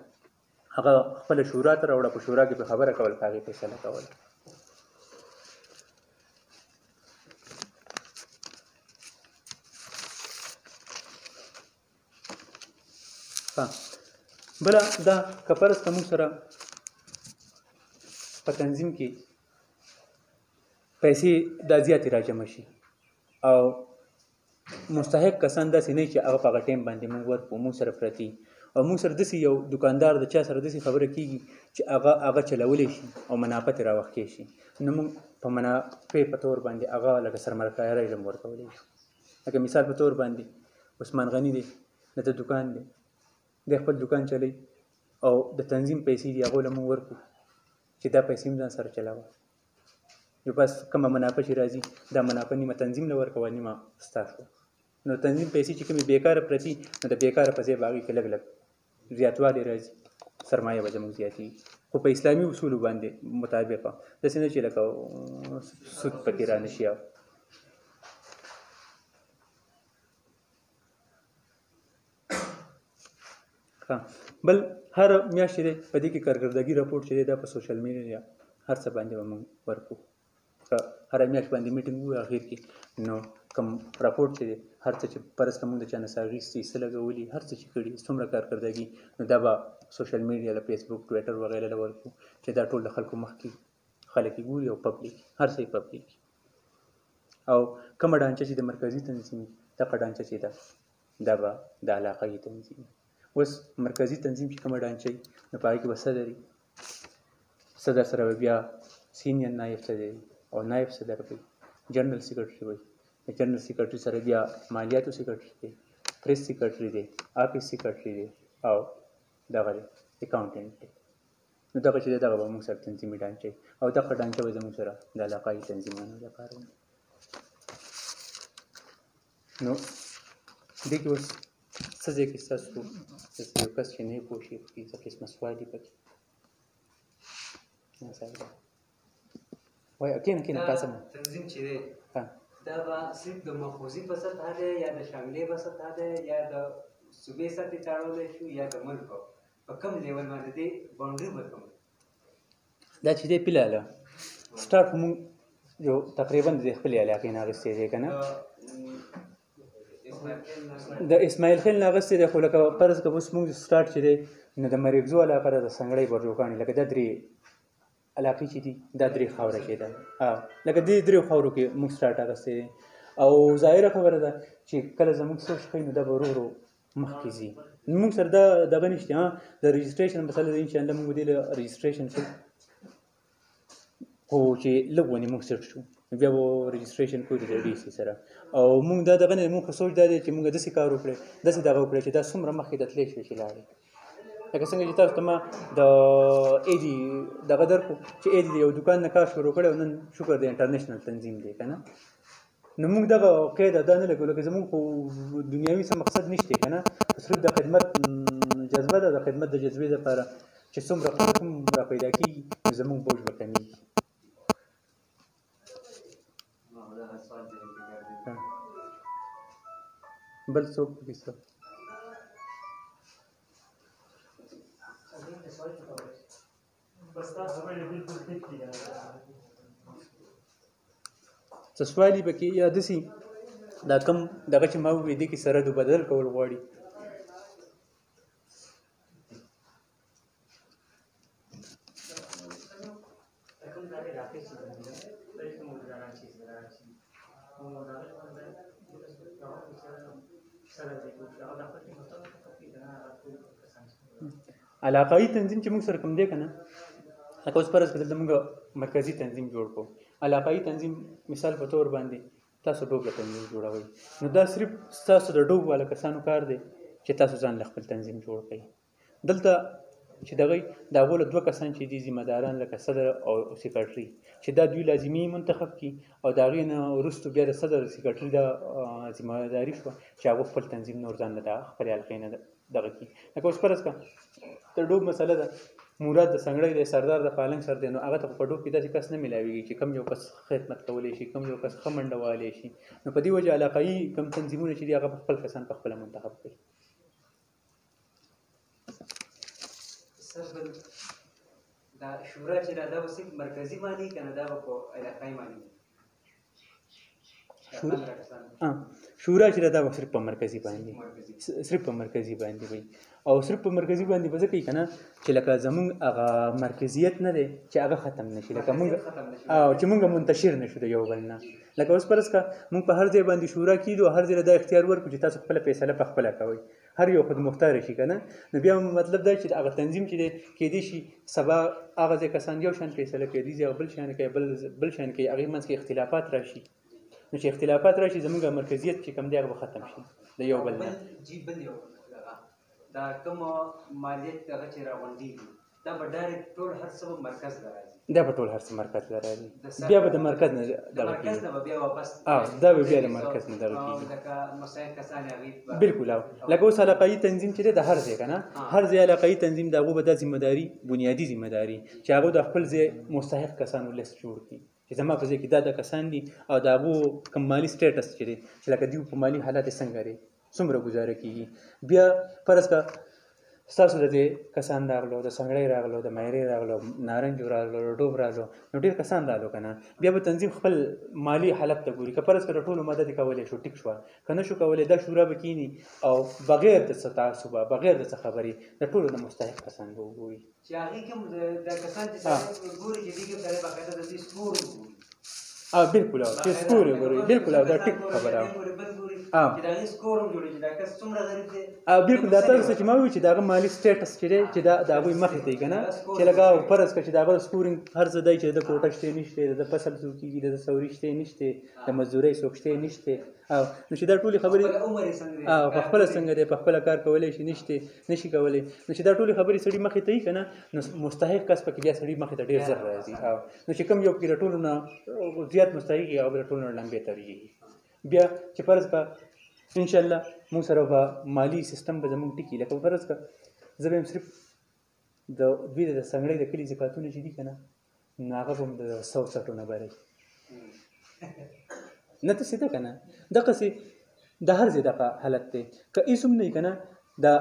هغه خپله شورا ته راوړه، په شورا کې په خبره کول، په هغې فیصله کول. بله دا که فرض که موږ سره په تنظیم کې پیسې دا زیاتې راجمع شي او مستحق کسان داسې نه چې هغه په هغه ټایم باندې موږ ورکړو، موږ سره پرتې او موږ سره داسې یو دوکاندار د چا سره داسې خبره کېږي چې هغه چلولی شي او منافع ترې راوښکې شي، نو موږ په منافع په طور باندې هغه لکه سرمایه‌کارۍ علم ورکولی شو. لکه مثال په طور باندې عثمان غني دی، د دوکان دی، د خپل دوکان چلی او د تنظیم پیسې دي هغو له موږ ورکړو چې دا پیسې هم ځان سره چلاوه، یو بس کومه منافع چې راځي دا منافع نیمه تنظیم له ورکوه، نیمه ستا شوه. نو تنظیم پیسې چې کومې بیکاره پرتې، نو د بیکاره په ځای به هغې کې لږ لږ زیاتوالی راځي، سرمایه به زموږ زیاتېږي، خو په اسلامي اصولو باندې مطابقه، داسې نه چې لکه سود پکې را نه شي. بل هر میاشت چې دی په دې کې کارکردګي راپورټ چې دی دا په سوشل میډیا هر څه باندې به موږ ورکړو. هر میاشت باندې میټینګ وي اخر کې، نو کوم راپورټ چې دی هر څه چې فرض که موږ د چا نه څه اخیستي، څه لګولي، هر څه چې کړي، څومره کارکردګي، نو دا به سوشل میډیا له فیسبوک، ټویټر وغیره له ورکړو چې دا ټول د خلکو مخکې خلک یې ګوري او پبلیک هر څه یې پبلیک. او کومه ډانچه چې د مرکزي تنظیم دغه ډانچه چې ده دا به د علاقایي تنظیم. اوس مرکزي تنظیم چې کومه ډانچه وي نو په هغې کې به صدر وي، صدر سره به بیا سینیر نایب صدر وي او نایب صدر به جنرال سیکرټري وي، د جنرال سیکرټري سره بیا مالیاتو سیکرټري دی، پریس سیکرټري دی، آفیس سیکرټري دی او دغه دی اکاونټنټ دی. نو دغه چې دی دغه به موږ سره تنظیمي ډانچه وي او دغه ډانچه به زموږ سره د علاقایي تنظیمونو لپاره وي. نو دې کې اوس څه ځای کې ستاسو یو کس چې نه پوه شي پکې څه قسمه سوال دي پکې وایي کېنه تاسو تنظیم چې دی دا به صرف د مخوزي په سطحه دی یا د شاملې په سطحه دی یا د صوبې سطحې ته اړولی شو یا د ملک په کوم لیول باندې دی باونډري به کوم دا چې دی فلحاله سټارټ مونږ یو تقریبا د خپلې علاقې نه اخیستی دی که نه، د اسماعیل خیل نه اخیستی دی، خو لکه فرض که اوس مونږ سټارټ چې دی نو د مریکزو علاقه ده، د سنګړۍ برجوکاڼي، لکه دا درې علاقې چې دي دا درې خاوره کې ده، لکه دې درې خاورو کې مونږ سټارټ اخیستی دی. او ظاهره خبره ده چې کله زموږ سوچ ښایي نو دا به ورو ورو مخکې ځي. مونږ سره دا دغه نشته، د رجسټریشن مسله ده انشاءالله مونږ به دې له رجسټریشن شو، خو چې لږ ونې مونږ سیټ شو بیا به رجسټریشن کوو د ډي سي سره. او مونږ دا دغه نه مونږ خو سوچ دا دی چې مونږ داسې کار وکړی، داسې دغه وکړی چې دا څومره مخکې د تللی شوی چې لاړې، لکه څنګه چې تاسو ته ما د ایدي دغه درکو چې ایدي د یو دوکان نه کار شروع کړی او نن شکر د انټرنیشنل تنظیم دی که نه نو موږ دغه قید ادا نه لګو لکه زموږ خو دنیاوي څه مقصد نشته که نه صرف د خدمت جذبه ده د خدمت د جذبې دپاره چې څومره کوم را پیدا کېږي نو زموږ بوج به کمیږي بل څوک پکې څه څه سوالي پکې یا داسې دا کم دغه چې ما وویل دې کې سرحد بدل کول غواړي علاقايي تنظیم چې موږ سره کوم دی که نه لکه اوس فرض کړه دلته موږ مرکزي تنظیم جوړ کړو علاقايي تنظیم مثال په طور باندې تاسو ډوبله تنظیم جوړوئ نو دا صرف ستاسو د ډوب والا کسانو کار دی چې تاسو ځان له خپل تنظیم جوړ کړئ دلته چې دغه د هغو له دوه کسان چې دي ذمه داران لکه صدر او سیکرټري چې دا دوی لازمي منتخب کړي او د هغې نه وروستو بیا د صدر سیکرټري دا ذمه داري شوه چې هغه خپل تنظیم نور ځان له د خپلې حلقې نه دغه کړي لکه اوس فرض کړه د ډوب مسله ده مراد د سنګړی دی سردار د پالنګ سر دی نو هغه ته په ډوب کې داسې کس نه میلاویږي چې کم یو کس خدمت کولی شي کم یو کس ښه منډه وهلی شي نو په دې وجه علاقایي کم تنظیمونه چې دي هغه په خپل کسان په خپله منتخب کړي دا شورا چې دا به صرف مرکزي باندې که نه دا به په علاقایي باندې شورا چې دا صرف په مرکزي باندې صرف په مرکزي باندې وي او صرف په مرکزي باندې به ځکه کوي که نه چې لکه زمونږ هغه مرکزیت نه دی چې هغه ختم نشي لکه مونږ او چې مونږ منتشر نشو د یو بل نه لکه اوس فرض کړه مونږ په هر ځای باندې شورا کېږو هر ځای دا اختیار ورکړو چې تاسو خپله فیصله په خپله کوئ هر یو خود مختار شي که نه نو بیا مطلب دا چې هغه تنظیم چې دی کېدای شي سبا هغه ځای کسان یو شان فیصله کوي دې ځای بل شان کوي بل شان کوي هغې منځ کې اختلافات راشي نو چې اختلافات راشي زموږ مرکزیت چې کوم دی هغه به ختم شي د یو بل نه دا کوم مالیت دغه چې راغونډېږي دا به ډایرکټ ټول هر څه به مرکز ته راځي دا به ټول هر څه مرکز ته راځي بیا به د مرکز نه دغه کېږي دا به بیا د مرکز نه دغه کېږي بالکل لکه اوس علاقایي تنظیم چې دی د هر ځای که نه هر ځای علاقایي تنظیم د هغو به دا ذمهداري بنیادي ذمهداري چې هغو د خپل ځای مستحق کسانو لیست جوړ کړي چې زما په ځای کې دا کسان دي او د هغو کوم مالي سټیټس چې دی چې لکه دوی په مالي حالات یې څنګه دی څومره ګزاره کېږي بیا فرض کړه ستاسو د دې کسان راغلو د سنګړۍ راغلو د مایرې راغلو نارنجو راغلو ډوب راغلو نو ډېر کسان راغلو که نه بیا به تنظیم خپل مالي حالت ته ګوري که فرض کړه ټولو مدد یې کولی شو ټیک شوه که نه شو کولی دا شورا به کښېني او بغیر د څه تعصبه بغیر د څه خبرې د ټولو د مستحق کسان به وګوري چې هغې کوم د کسان چې ګوري چې دې کوم سره باقاعده د دې سکور وګوري بالکل چې سکور وګوري بالکل دا ټیک خبره بالکل دا تاسو چې ما وی چې داغه مالی سټیټس چې دی چې دا د هغوی مخې ته یې که نه چې لکه فرض کړه چې د هغه سکورینګ هر څه دی چې د کوټه شته نشته د فصل څوک کېږي د سوري شته نشته د مزدورۍ څوک شته نشته نو چې دا ټولې خبرې په خپله څنګه دی په خپله کار کولی شي نشي کولی نو چې دا ټولې خبرې سړي مخې ته یي که نه نو مستحق کس پکې بیا سړي مخې ته ډېر زر راځي نو چې کوم یو پکې د ټولو نه زیات مستحق وي هغه به د ټولو نه لمبې ترېږي بیا چې فرض کړه انشاءالله موږ سره به مالي سیستم به زموږ ټیکي لکه فرض کړه زه به یم صرف د دوی د سنګړۍ د کلي زکاتونه چې دي که نه نو هغه به هم د 100 سټو نه بری نه ته سیده که نه دقسې د هر ځای دغه حالت دی که هېڅ هم نه وي که نه دا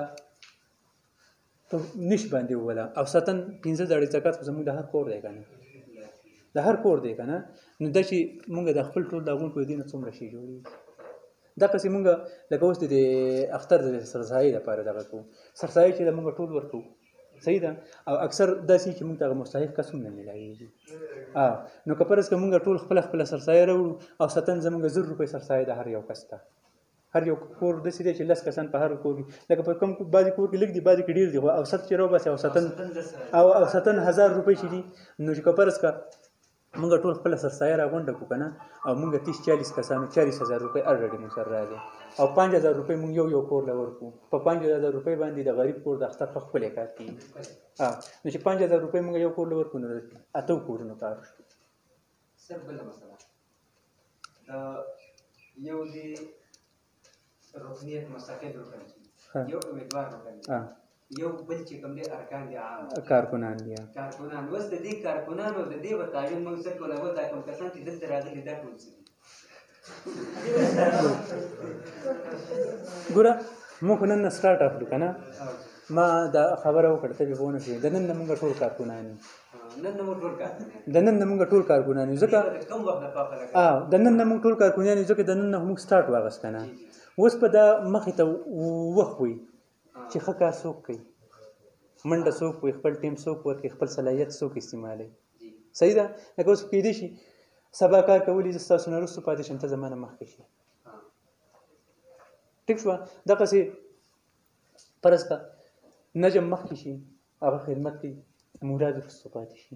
په نش باندې ووله او ساتن 15 زړې زکات خو زموږ د هر کور دی که نه د هر کور دی که نه نو دا چې مونږ د خپل ټول داغون په دې نه څومره شي جوړېږي دقسې مونږ لکه اوس د اختر د سرسایي دپاره دغه کوو سرسایي چې د مونږ ټول ورکوو صحیح ده او اکثر داسې چې مونږ ته هغه مستحق کس هم نه میلاویږي نو که فرض که مونږ ټول خپله سرسایه راوړو او ساتن زمونږ 1000 روپۍ سرسایه ده هر یو کس ته هر یو کور داسې دی چې 10 کسان په هر کور کې لکه په کوم بعضې کور کې لږ دي بعضې کې ډېر دي خو اوسط چې راوباسي او ساتن 1000 روپۍ چې دي نو چې که فرض که موږ ټول خپل سرسایه راغونډه کړو که نه او موږ 30-40 کسانو 40,000 روپۍ الریډي مو سره راځي او 5,000 روپۍ موږ یو کور له ورکړو په 5,000 روپۍ باندې د غریب کور د اختر په ښکلی کار کېږي نو چې 5,000 روپۍ موږ یو کور له ورکړو نو 8 کورونو کار شو. سر بله مسله د یو دی رکنیت مستقل رکن یو امیدوار رکن یو بل چې کوم دی ارکان دي عام کارکنان دي کارکنان اوس د دې کارکنانو د دې به تعین موږ څه کولی وو دا کوم کسان چې دلته راغلي دا ټول څه دي ګوره موږ نن نه سټارټ اخلو که نه ما دا خبره وکړه ته به پوه نه شوې د نن نه موږ ټول کارکنان یو نن نه موږ ټول د نن نه موږ ټول کارکنان یو ځکه کوم وخت د پاپه د نن نه موږ ټول کارکنان یو ځکه د نن نه موږ سټارټ واغست که نه اوس په دا مخې ته وخت وي چې ښه کار څوک کوي منډه څوک وي خپل ټیم څوک ورکوي خپل صلاحیت څوک استعمالوي صحیح ده لکه اوس کېدای شي سبا کار کولی زه ستاسو نه وروسته پاتې شم ته زما نه مخکې شي ټیک شوه دغسې فرض کړه نجم مخکې شي هغه خدمت کوي مراد وروسته پاتې شي